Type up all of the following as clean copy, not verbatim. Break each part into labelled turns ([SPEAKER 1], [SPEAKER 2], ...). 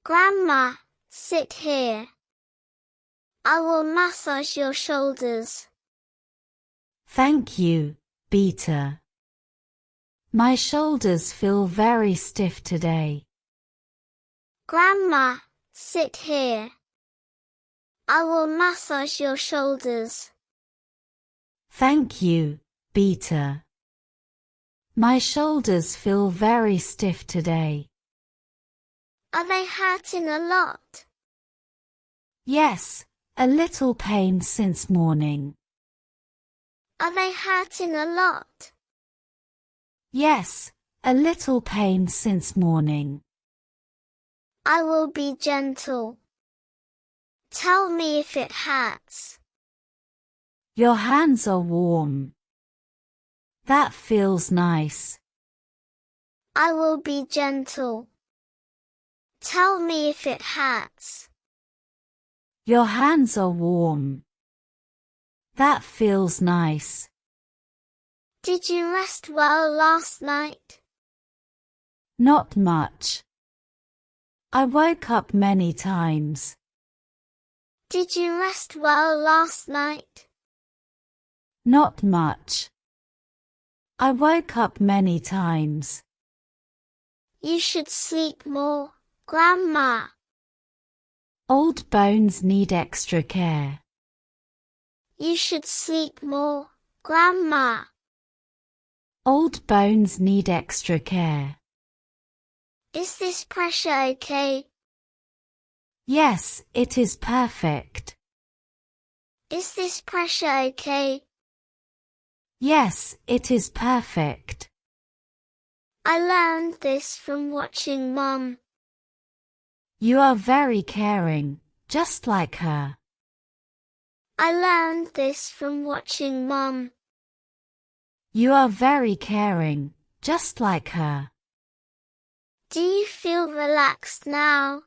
[SPEAKER 1] Grandma, sit here. I will massage your shoulders.
[SPEAKER 2] Thank you, Beta. My shoulders feel very stiff today.
[SPEAKER 1] Grandma, sit here. I will massage your shoulders.
[SPEAKER 2] Thank you, Beta. My shoulders feel very stiff today.
[SPEAKER 1] Are they hurting a lot?
[SPEAKER 2] Yes, a little pain since morning.
[SPEAKER 1] Are they hurting a lot?
[SPEAKER 2] Yes, a little pain since morning.
[SPEAKER 1] I will be gentle. Tell me if it hurts.
[SPEAKER 2] Your hands are warm. That feels nice.
[SPEAKER 1] I will be gentle. Tell me if it hurts.
[SPEAKER 2] Your hands are warm. That feels nice.
[SPEAKER 1] Did you rest well last night?
[SPEAKER 2] Not much. I woke up many times.
[SPEAKER 1] Did you rest well last night?
[SPEAKER 2] Not much. I woke up many times.
[SPEAKER 1] You should sleep more, Grandma.
[SPEAKER 2] Old bones need extra care.
[SPEAKER 1] You should sleep more, Grandma.
[SPEAKER 2] Old bones need extra care.
[SPEAKER 1] Is this pressure okay?
[SPEAKER 2] Yes, it is perfect.
[SPEAKER 1] Is this pressure okay?
[SPEAKER 2] Yes, it is perfect.
[SPEAKER 1] I learned this from watching Mom.
[SPEAKER 2] You are very caring, just like her.
[SPEAKER 1] I learned this from watching Mom.
[SPEAKER 2] You are very caring, just like her.
[SPEAKER 1] Do you feel relaxed now?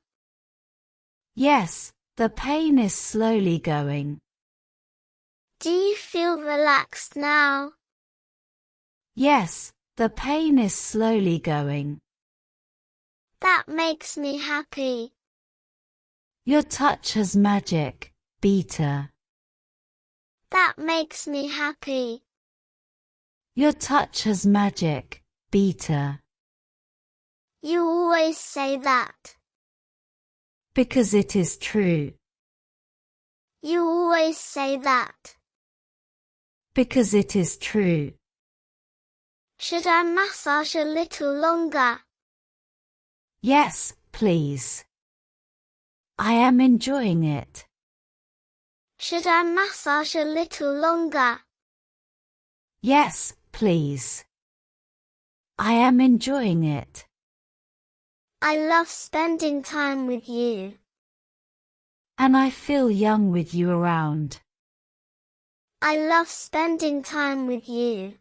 [SPEAKER 2] Yes, the pain is slowly going.
[SPEAKER 1] Do you feel relaxed now?
[SPEAKER 2] Yes, the pain is slowly going.
[SPEAKER 1] That makes me happy.
[SPEAKER 2] Your touch has magic, Beta.
[SPEAKER 1] That makes me happy.
[SPEAKER 2] Your touch has magic, Beta.
[SPEAKER 1] You always say that.
[SPEAKER 2] Because it is true.
[SPEAKER 1] You always say that.
[SPEAKER 2] Because it is true.
[SPEAKER 1] Should I massage a little longer?
[SPEAKER 2] Yes, please. I am enjoying it.
[SPEAKER 1] Should I massage a little longer?
[SPEAKER 2] Yes, please. I am enjoying it.
[SPEAKER 1] I love spending time with you.
[SPEAKER 2] And I feel young with you around.
[SPEAKER 1] I love spending time with you.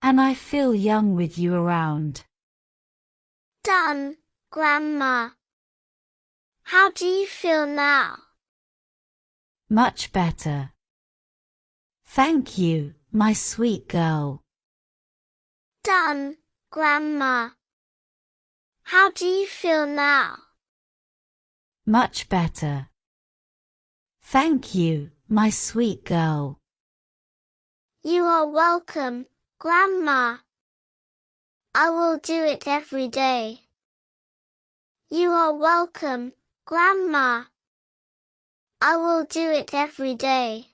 [SPEAKER 2] And I feel young with you around.
[SPEAKER 1] Done, Grandma. How do you feel now?
[SPEAKER 2] Much better. Thank you, my sweet girl.
[SPEAKER 1] Done, Grandma. How do you feel now?
[SPEAKER 2] Much better. Thank you, my sweet girl.
[SPEAKER 1] You are welcome, Grandma. I will do it every day. You are welcome, Grandma. I will do it every day.